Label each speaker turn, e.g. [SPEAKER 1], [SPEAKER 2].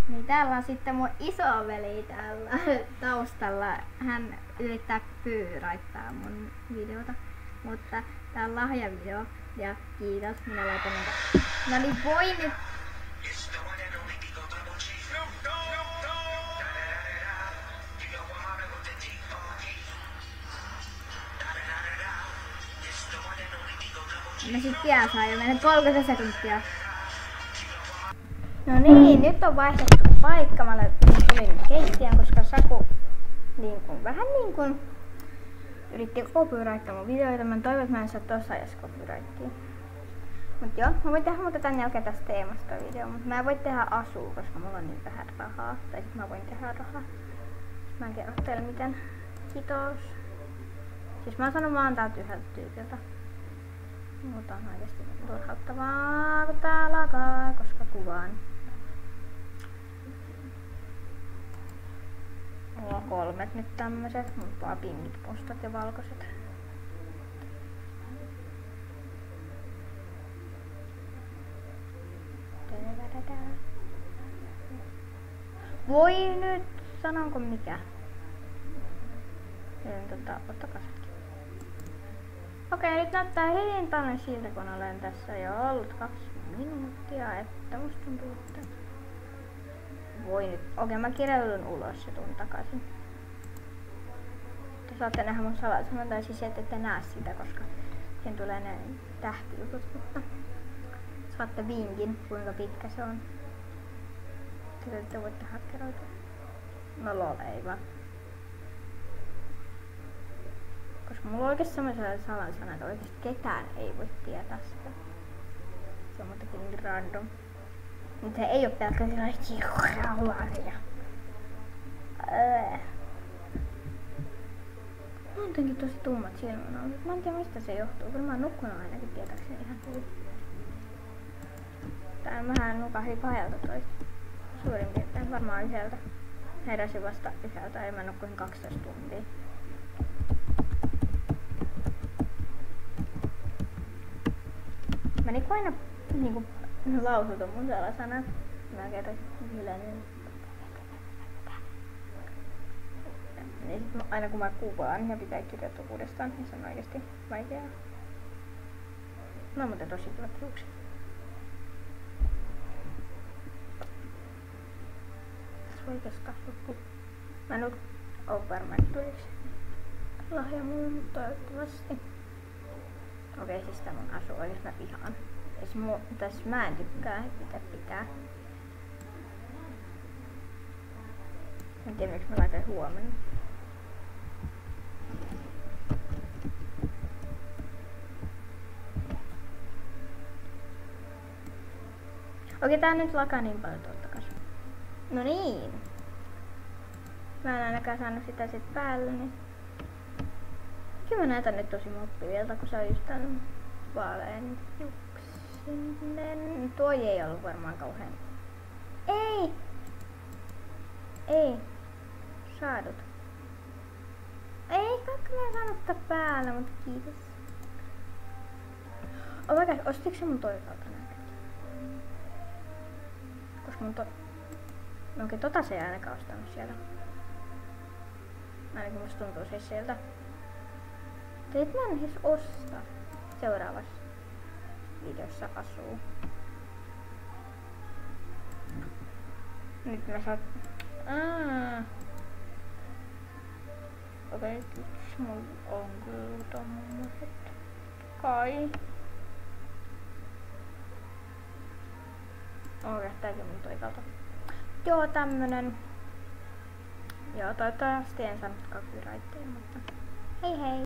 [SPEAKER 1] Niin täällä on sitten mun isoveli täällä taustalla. Hän yrittää copyrighttaa mun videota. Mutta tää on lahjavideo. Ja kiitos, minä laitan näitä. No niin, voi nyt! No sit pian saa jo mennä 30 sekuntia. No niin, nyt on vaihdettu paikka. Mä tulin keittiön, koska Saku vähän niin kuin yritti copyrighttaa mun videoita. Mä toivon, että mä en saa tossa ajassa copyrightia. Mut joo, mä voin tehdä muuta tän jälkeen tästä teemasta video, mutta mä en voi tehdä asua, koska mulla on niin vähän rahaa. Tai sit mä voin tehdä rahaa. Mä en kerro teille miten. Kiitos. Siis mä oon saanut vaan täältä yhdeltä tyypiltä. Mutta on oikeesti turhauttavaa, kun tää lakaa, koska kuvaan. Mulla on 3 nyt tämmöset, mutta vaan pinkit, mustat ja valkoiset. Voi nyt, sanonko mikä? Ottakaa setkin. Okei, nyt näyttää hyvin paljon siltä, kun olen tässä jo ollut 2 minuuttia, että musta tuntuu, että... Voi nyt. Okei, mä kirjoitan ulos ja tuun takaisin. Te saatte nähdä mun salasanan, tai siis ette näe sitä, koska siihen tulee ne tähtijutut, mutta saatte vinkin, kuinka pitkä se on. Te voitte hakkeroitua. No lol, ei vaan. Koska mulla on oikeesti semmoisia salasana, että oikeesti ketään ei voi tietää sitä. Se on muutenkin niin random. Mutta se ei oo pelkkä sellaisia. Mä oon jotenkin tosi tummat silmänauhat. Mä en tiedä mistä se johtuu. Kyllä mä oon nukkunut ainakin tietääkseni ihan hyvin. Tää on vähän nukahi 2 toi. Suurin piirtein varmaan 1. Heräsin vasta 1 ja mä nukkuin 12 tuntia. Mä niinku aina niinku lausutun mun salasanat. Mä kerron hiljainen. Niin sit aina kun mä kuvaan ja pitää kirjoittaa uudestaan, niin se on oikeesti vaikeaa. Mä oon muuten tosi kivat hiukset. Tässä voi keskaa joku. Mä en oo varma, että tuliks lahja mulle, mutta toivottavasti. Okei, siis tää mun asu oikeesti mä vihaan. Tässä mä en tykkää, mitä pitää. En tiedä miksi mä laitan huomenna. Okei, tää nyt lakaa niin paljon tuolta. No niin. Mä en ainakaan saanut sitä sit päälle, niin... Kyllä mä näytän nyt tosi moppivilta, kun se on just tän vaalean juksinen. Tuo ei ollut varmaan kauhean... Ei! Ei. Saadut. Ei, kaikki mä en saanut ottaa päällä, mutta kiitos. Oh my god, ostitko se mun toisaalta näitä? Koska mun no okei, tota se ei ainakaan ostanut sieltä. Ainakin musta tuntuu siis sieltä. Teit mä en siis osta. Seuraavassa videossa asuu. Nyt mä saat... Okei, nyt mulla on kyllä tommoset. Kai. Okei, tääkin mun toisaalta. Joo, tämmönen. Joo, toivottavasti en saanut copyrightia, mutta hei hei!